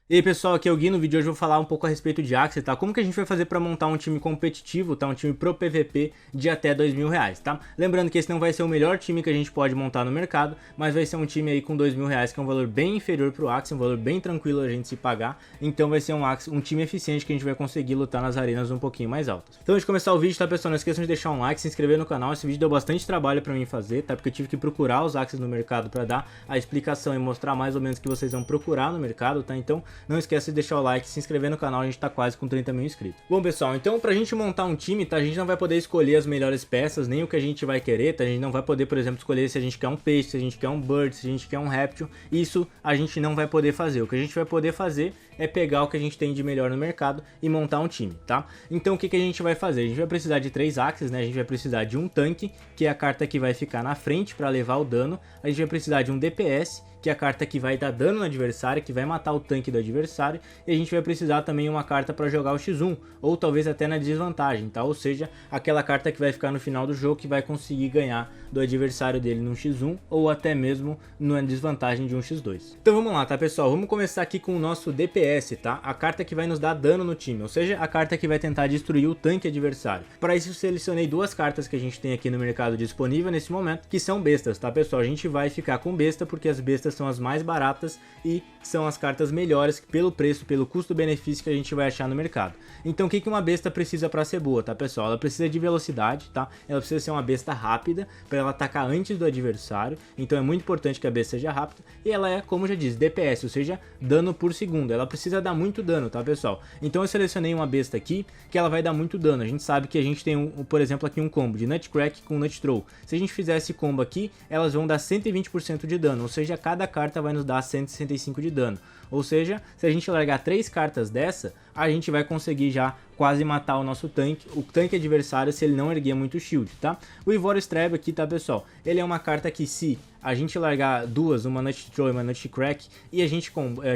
E aí pessoal, aqui é o Gui. No vídeo de hoje eu vou falar um pouco a respeito de Axie, tá? Como que a gente vai fazer para montar um time competitivo, tá? Um time pro PVP de até R$ 2.000, tá? Lembrando que esse não vai ser o melhor time que a gente pode montar no mercado, mas vai ser um time aí com R$ 2.000, que é um valor bem inferior pro Axie, um valor bem tranquilo a gente se pagar. Então vai ser um time eficiente que a gente vai conseguir lutar nas arenas um pouquinho mais altas. Então antes de começar o vídeo, tá pessoal, não esqueçam de deixar um like, se inscrever no canal. Esse vídeo deu bastante trabalho para mim fazer, tá? Porque eu tive que procurar os Axies no mercado para dar a explicação e mostrar mais ou menos o que vocês vão procurar no mercado, tá? Então não esqueça de deixar o like, se inscrever no canal, a gente tá quase com 30 mil inscritos. Bom pessoal, então pra gente montar um time, tá, a gente não vai poder escolher as melhores peças, nem o que a gente vai querer, tá, a gente não vai poder, por exemplo, escolher se a gente quer um peixe, se a gente quer um bird, se a gente quer um réptil, isso a gente não vai poder fazer. O que a gente vai poder fazer é pegar o que a gente tem de melhor no mercado e montar um time, tá? Então o que a gente vai fazer? A gente vai precisar de 3 Axies, né, a gente vai precisar de um tanque, que é a carta que vai ficar na frente para levar o dano, a gente vai precisar de um DPS, que é a carta que vai dar dano no adversário, que vai matar o tanque do adversário, e a gente vai precisar também uma carta para jogar o X1, ou talvez até na desvantagem, tá? Ou seja, aquela carta que vai ficar no final do jogo, que vai conseguir ganhar do adversário dele no X1, ou até mesmo na desvantagem de um X2. Então vamos lá, tá pessoal? Vamos começar aqui com o nosso DPS, tá? A carta que vai nos dar dano no time, ou seja, a carta que vai tentar destruir o tanque adversário. Para isso eu selecionei duas cartas que a gente tem aqui no mercado disponível nesse momento, que são bestas, tá pessoal? A gente vai ficar com besta, porque as bestas são as mais baratas e são as cartas melhores pelo preço, pelo custo-benefício que a gente vai achar no mercado. Então o que uma besta precisa para ser boa, tá pessoal? Ela precisa de velocidade, tá? Ela precisa ser uma besta rápida para ela atacar antes do adversário, então é muito importante que a besta seja rápida, e ela é, como já disse, DPS, ou seja, dano por segundo. Ela precisa dar muito dano, tá pessoal? Então eu selecionei uma besta aqui que ela vai dar muito dano. A gente sabe que a gente tem, por exemplo, aqui um combo de Nutcrack com Nutthrow. Se a gente fizer esse combo aqui, elas vão dar 120% de dano, ou seja, cada carta vai nos dar 165 de dano. Ou seja, se a gente largar 3 cartas dessa, a gente vai conseguir já quase matar o nosso tanque, o tanque adversário, se ele não erguer muito shield, tá? O Ivor Strab aqui, tá pessoal? Ele é uma carta que, se a gente largar duas, uma Nutthrow e uma Nutcrack, e a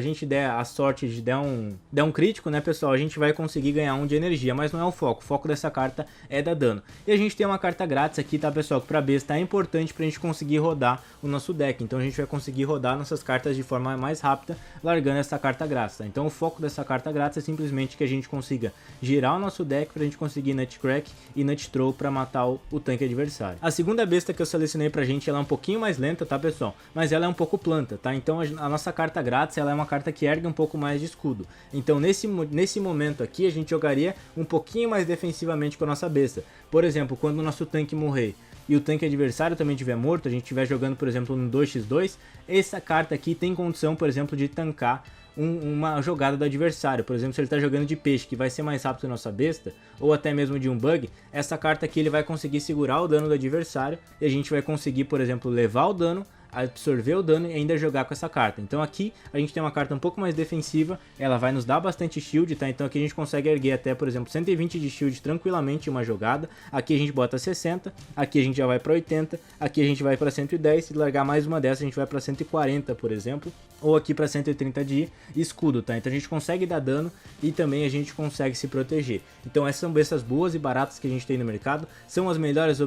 gente der a sorte de der um crítico, né pessoal, a gente vai conseguir ganhar um de energia, mas não é o foco dessa carta é dar dano. E a gente tem uma carta grátis aqui, tá pessoal, que pra besta é importante pra gente conseguir rodar o nosso deck, então a gente vai conseguir rodar nossas cartas de forma mais rápida, largando essa carta grátis, tá? Então o foco dessa carta grátis é simplesmente que a gente consiga girar o nosso deck pra gente conseguir Nutcrack e Nutthrow pra matar o tanque adversário. A segunda besta que eu selecionei pra gente, ela é um pouquinho mais lenta, tá pessoal? Mas ela é um pouco planta, tá? Então a nossa carta grátis, ela é uma carta que ergue um pouco mais de escudo. Então nesse momento aqui, a gente jogaria um pouquinho mais defensivamente com a nossa besta. Por exemplo, quando o nosso tanque morrer e o tanque adversário também estiver morto, a gente estiver jogando, por exemplo, no 2x2, essa carta aqui tem condição, por exemplo, de tancar uma jogada do adversário. Por exemplo, se ele está jogando de peixe, que vai ser mais rápido que a nossa besta, ou até mesmo de um bug, essa carta aqui ele vai conseguir segurar o dano do adversário, e a gente vai conseguir, por exemplo, levar o dano, absorver o dano e ainda jogar com essa carta. Então aqui a gente tem uma carta um pouco mais defensiva, ela vai nos dar bastante shield, tá? Então aqui a gente consegue erguer até, por exemplo, 120 de shield tranquilamente em uma jogada. Aqui a gente bota 60, aqui a gente já vai para 80, aqui a gente vai para 110, se largar mais uma dessa a gente vai para 140, por exemplo, ou aqui para 130 de escudo, tá? Então a gente consegue dar dano e também a gente consegue se proteger. Então essas são bestas boas e baratas que a gente tem no mercado, são as melhores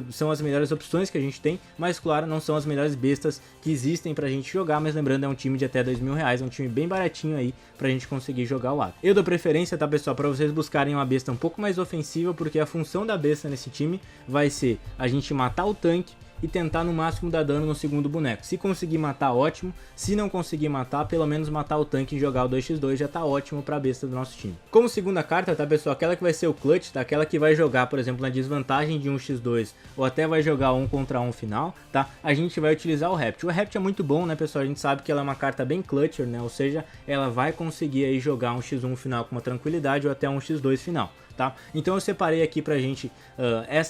opções que a gente tem, mas claro, não são as melhores bestas que existem pra gente jogar, mas lembrando, é um time de até R$ 2.000, é um time bem baratinho aí pra gente conseguir jogar o Axie. Eu dou preferência, tá pessoal, pra vocês buscarem uma besta um pouco mais ofensiva, porque a função da besta nesse time vai ser a gente matar o tanque e tentar no máximo dar dano no segundo boneco. Se conseguir matar, ótimo. Se não conseguir matar, pelo menos matar o tanque e jogar o 2x2 já tá ótimo pra besta do nosso time. Como segunda carta, tá pessoal, aquela que vai ser o clutch, tá? Aquela que vai jogar, por exemplo, na desvantagem de um x2 ou até vai jogar 1 contra 1 final, tá? A gente vai utilizar o Réptil. O Réptil é muito bom, né pessoal? A gente sabe que ela é uma carta bem clutcher, né? Ou seja, ela vai conseguir aí jogar um x1 final com uma tranquilidade ou até um x2 final. Tá? Então eu separei aqui pra gente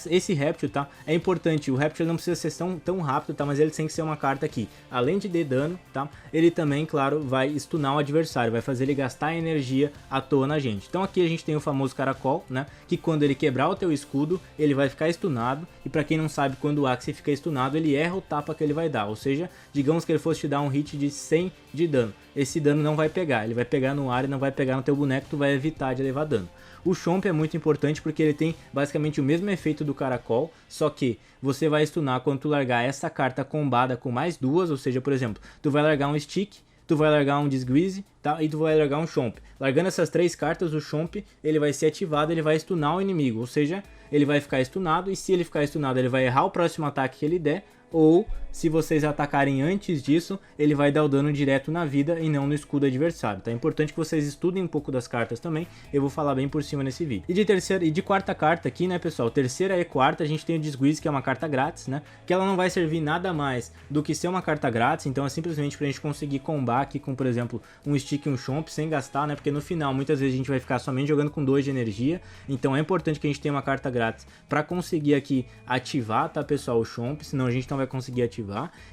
esse Réptil, tá? É importante, o Réptil não precisa ser tão rápido, tá? Mas ele tem que ser uma carta aqui, além de dar dano, tá? Ele também, claro, vai stunar o adversário, vai fazer ele gastar energia à toa na gente. Então aqui a gente tem o famoso caracol, né? Que quando ele quebrar o teu escudo, ele vai ficar stunado. E pra quem não sabe, quando o Axie fica stunado, ele erra o tapa que ele vai dar. Ou seja, digamos que ele fosse te dar um hit de 100 de dano. Esse dano não vai pegar, ele vai pegar no ar e não vai pegar no teu boneco, tu vai evitar de levar dano. O Chomp é muito importante porque ele tem basicamente o mesmo efeito do caracol, só que você vai stunar quando tu largar essa carta combada com mais duas, ou seja, por exemplo, tu vai largar um stick, tu vai largar um Disguise, tá? E tu vai largar um Chomp. Largando essas 3 cartas, o Chomp, ele vai ser ativado, ele vai stunar o inimigo, ou seja, ele vai ficar stunado, e se ele ficar stunado, ele vai errar o próximo ataque que ele der, ou se vocês atacarem antes disso, ele vai dar o dano direto na vida e não no escudo adversário, tá? É importante que vocês estudem um pouco das cartas também, eu vou falar bem por cima nesse vídeo. E de quarta carta aqui, né, pessoal, terceira e quarta, a gente tem o Disguise, que é uma carta grátis, né, que ela não vai servir nada mais do que ser uma carta grátis, então é simplesmente pra gente conseguir combar aqui com, por exemplo, um Stick e um Chomp sem gastar, né, porque no final, muitas vezes a gente vai ficar somente jogando com 2 de energia, então é importante que a gente tenha uma carta grátis pra conseguir aqui ativar, tá, pessoal, o Chomp, senão a gente não vai conseguir ativar.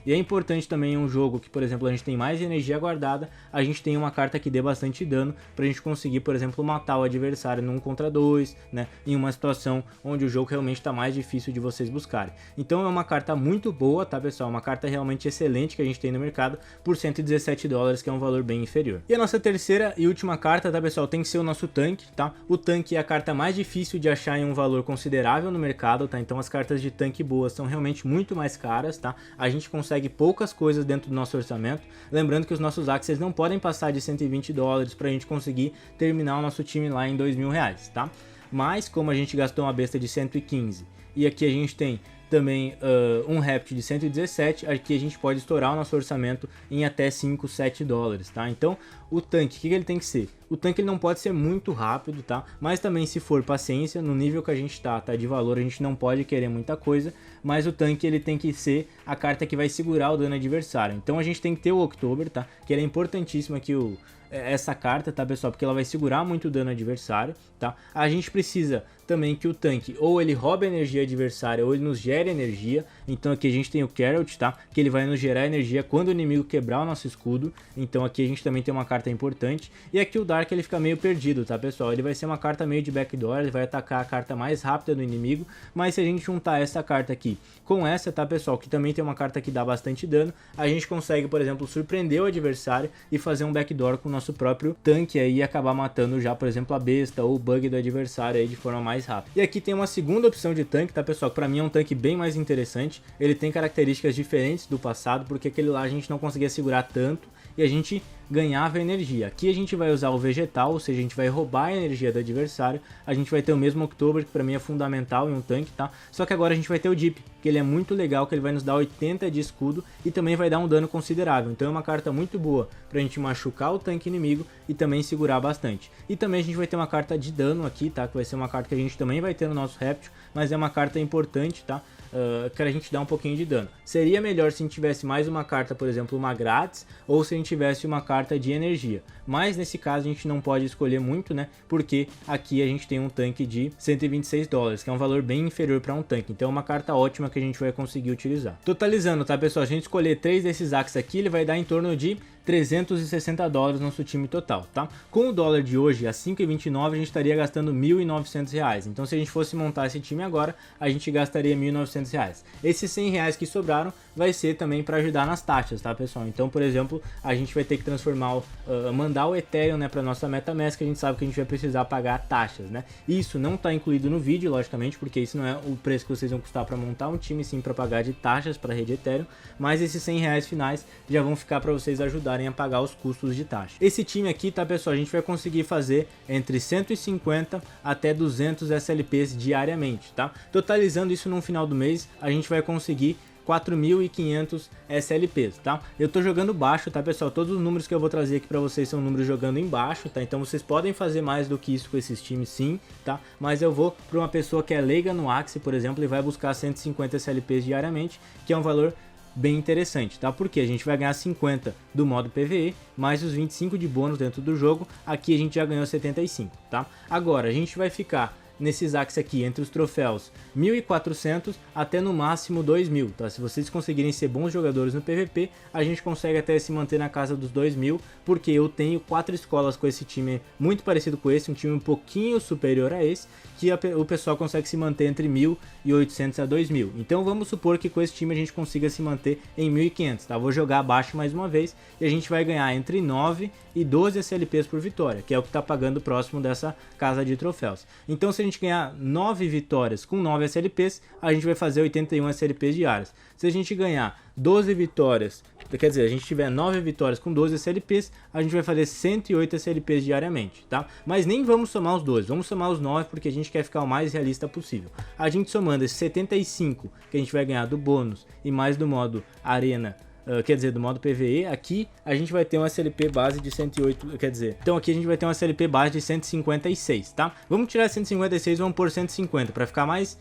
E é importante também um jogo que, por exemplo, a gente tem mais energia guardada, a gente tem uma carta que dê bastante dano pra gente conseguir, por exemplo, matar o adversário num contra 2, né, em uma situação onde o jogo realmente tá mais difícil de vocês buscarem. Então é uma carta muito boa, tá, pessoal? Uma carta realmente excelente que a gente tem no mercado por 117 dólares, que é um valor bem inferior. E a nossa terceira e última carta, tá, pessoal, tem que ser o nosso tanque, tá? O tanque é a carta mais difícil de achar em um valor considerável no mercado, tá? Então as cartas de tanque boas são realmente muito mais caras, tá? A gente consegue poucas coisas dentro do nosso orçamento, lembrando que os nossos axes não podem passar de 120 dólares pra gente conseguir terminar o nosso time lá em 2.000 reais, tá? Mas como a gente gastou uma besta de 115 e aqui a gente tem também um Rapt de 117, aqui a gente pode estourar o nosso orçamento em até 5, 7 dólares, tá? Então o tanque, o que ele tem que ser? O tanque ele não pode ser muito rápido, tá? Mas também se for paciência, no nível que a gente tá de valor, a gente não pode querer muita coisa, mas o tanque ele tem que ser a carta que vai segurar o dano adversário. Então a gente tem que ter o October, tá? Que ele é importantíssimo aqui essa carta, tá, pessoal? Porque ela vai segurar muito o dano adversário, tá? A gente precisa também que o tanque ou ele roube a energia adversária ou ele nos gere energia. Então aqui a gente tem o Carrot, tá? Que ele vai nos gerar energia quando o inimigo quebrar o nosso escudo. Então aqui a gente também tem uma carta importante. E aqui o Dark ele fica meio perdido, tá, pessoal? Ele vai ser uma carta meio de backdoor, ele vai atacar a carta mais rápida do inimigo. Mas se a gente juntar essa carta aqui com essa, tá, pessoal? Que também tem uma carta que dá bastante dano, a gente consegue, por exemplo, surpreender o adversário e fazer um backdoor com o nosso próprio tanque aí e acabar matando já, por exemplo, a besta ou o bug do adversário aí de forma mais rápida. E aqui tem uma segunda opção de tanque, tá, pessoal? Que pra mim é um tanque bem mais interessante. Ele tem características diferentes do passado, porque aquele lá a gente não conseguia segurar tanto e a gente ganhava energia. Aqui a gente vai usar o vegetal, ou seja, a gente vai roubar a energia do adversário. A gente vai ter o mesmo October, que pra mim é fundamental em um tanque, tá? Só que agora a gente vai ter o Deep, que ele é muito legal, que ele vai nos dar 80 de escudo e também vai dar um dano considerável. Então é uma carta muito boa pra gente machucar o tanque inimigo e também segurar bastante. E também a gente vai ter uma carta de dano aqui, tá? Que vai ser uma carta que a gente também vai ter no nosso Réptil, mas é uma carta importante, tá? Que a gente dá um pouquinho de dano. Seria melhor se a gente tivesse mais uma carta, por exemplo, uma grátis, ou se a gente tivesse uma carta de energia. Mas nesse caso a gente não pode escolher muito, né? Porque aqui a gente tem um tanque de 126 dólares, que é um valor bem inferior para um tanque. Então é uma carta ótima que a gente vai conseguir utilizar. Totalizando, tá, pessoal? Se a gente escolher 3 desses axes aqui, ele vai dar em torno de 360 dólares no nosso time total, tá? Com o dólar de hoje a 5,29 a gente estaria gastando 1.900 reais. Então se a gente fosse montar esse time agora, a gente gastaria 1.900 reais. Esses 100 reais que sobraram vai ser também para ajudar nas taxas, tá, pessoal? Então, por exemplo, a gente vai ter que transformar, mandar o Ethereum, né, para nossa MetaMask, que a gente sabe que a gente vai precisar pagar taxas, né? Isso não tá incluído no vídeo, logicamente, porque isso não é o preço que vocês vão custar para montar um time, sim para pagar de taxas para a rede Ethereum, mas esses 100 reais finais já vão ficar para vocês ajudarem a pagar os custos de taxa. Esse time aqui, tá, pessoal, a gente vai conseguir fazer entre 150 até 200 SLPs diariamente, tá? Totalizando isso no final do mês, a gente vai conseguir 4.500 SLPs, tá? Eu tô jogando baixo, tá, pessoal? Todos os números que eu vou trazer aqui pra vocês são números jogando em baixo, tá? Então vocês podem fazer mais do que isso com esses times, sim, tá? Mas eu vou pra uma pessoa que é leiga no Axie, por exemplo, e vai buscar 150 SLPs diariamente, que é um valor bem interessante, tá? Porque a gente vai ganhar 50 do modo PvE, mais os 25 de bônus dentro do jogo. Aqui a gente já ganhou 75, tá? Agora a gente vai ficar nesses axes aqui, entre os troféus 1.400 até no máximo 2.000, tá? Se vocês conseguirem ser bons jogadores no PVP, a gente consegue até se manter na casa dos 2.000, porque eu tenho 4 escolas com esse time muito parecido com esse, um time um pouquinho superior a esse, que o pessoal consegue se manter entre 1.800 a 2.000. Então vamos supor que com esse time a gente consiga se manter em 1.500, tá? Vou jogar abaixo mais uma vez e a gente vai ganhar entre 9 e 12 SLPs por vitória, que é o que tá pagando próximo dessa casa de troféus. Então se a gente gente ganhar 9 vitórias com 9 SLPs, a gente vai fazer 81 SLPs diárias. Se a gente ganhar 12 vitórias, quer dizer, a gente tiver 9 vitórias com 12 SLPs, a gente vai fazer 108 SLPs diariamente, tá? Mas nem vamos somar os 12, vamos somar os 9 porque a gente quer ficar o mais realista possível. A gente somando esses 75 que a gente vai ganhar do bônus e mais do modo arena, quer dizer, do modo PvE, aqui a gente vai ter uma SLP base de 108, quer dizer, então aqui a gente vai ter uma SLP base de 156, tá? Vamos tirar 156 e vamos pôr 150 para ficar mais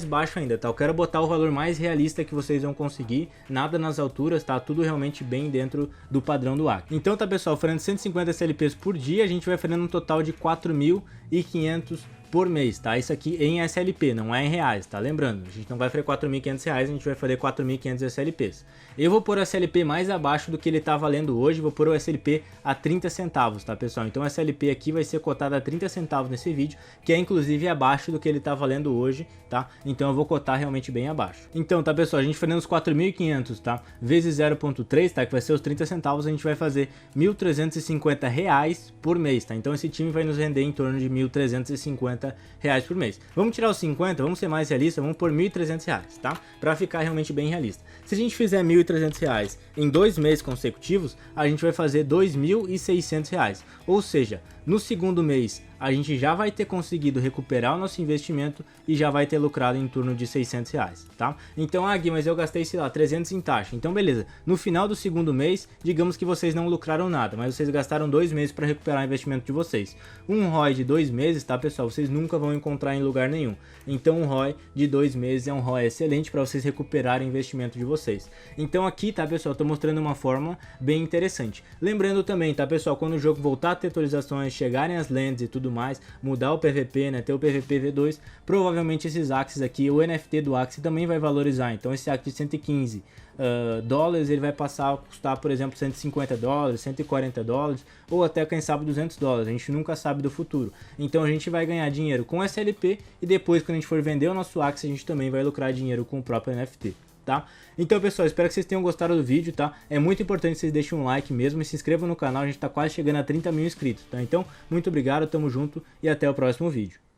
baixo ainda, tá? Eu quero botar o valor mais realista que vocês vão conseguir, nada nas alturas, tá? Tudo realmente bem dentro do padrão do AC. Então tá, pessoal, fazendo 150 SLPs por dia, a gente vai fazendo um total de 4.500 por mês, tá? Isso aqui em SLP, não é em reais, tá? Lembrando, a gente não vai fazer 4.500 reais, a gente vai fazer 4.500 SLPs. Eu vou pôr o SLP mais abaixo do que ele tá valendo hoje, vou pôr o SLP a 30 centavos, tá, pessoal? Então o SLP aqui vai ser cotado a 30 centavos nesse vídeo, que é inclusive abaixo do que ele tá valendo hoje, tá? Então eu vou cotar realmente bem abaixo. Então, tá, pessoal, a gente fazendo os 4.500, tá? Vezes 0.3, tá? Que vai ser os 30 centavos, a gente vai fazer R$ 1.350 por mês, tá? Então esse time vai nos render em torno de R$ 1.350 por mês. Vamos tirar os 50, vamos ser mais realistas, vamos por R$ 1.300, tá? Pra ficar realmente bem realista. Se a gente fizer R$ 1.300 em 2 meses consecutivos, a gente vai fazer R$ 2.600. Ou seja, no segundo mês a gente já vai ter conseguido recuperar o nosso investimento e já vai ter lucrado em torno de R$ 600, tá? Então, Gui, mas eu gastei, sei lá, 300 em taxa. Então, beleza. No final do segundo mês, digamos que vocês não lucraram nada, mas vocês gastaram 2 meses para recuperar o investimento de vocês. Um ROI de 2 meses, tá, pessoal? Vocês nunca vão encontrar em lugar nenhum. Então, um ROI de 2 meses é um ROI excelente para vocês recuperarem o investimento de vocês. Então, aqui, tá, pessoal? Tô mostrando uma forma bem interessante. Lembrando também, tá, pessoal? Quando o jogo voltar a ter atualizações, chegarem as lands e tudo mais, mudar o PVP, né, ter o PVP V2, provavelmente esses Axes aqui, o NFT do Axe também vai valorizar. Então esse Axe de 115 dólares, ele vai passar a custar, por exemplo, 150 dólares, 140 dólares, ou até, quem sabe, 200 dólares. A gente nunca sabe do futuro. Então a gente vai ganhar dinheiro com SLP e depois, quando a gente for vender o nosso Axe, a gente também vai lucrar dinheiro com o próprio NFT. Tá? Então, pessoal, espero que vocês tenham gostado do vídeo, tá? É muito importante que vocês deixem um like mesmo e se inscrevam no canal, a gente tá quase chegando a 30 mil inscritos, tá? Então, muito obrigado, tamo junto e até o próximo vídeo.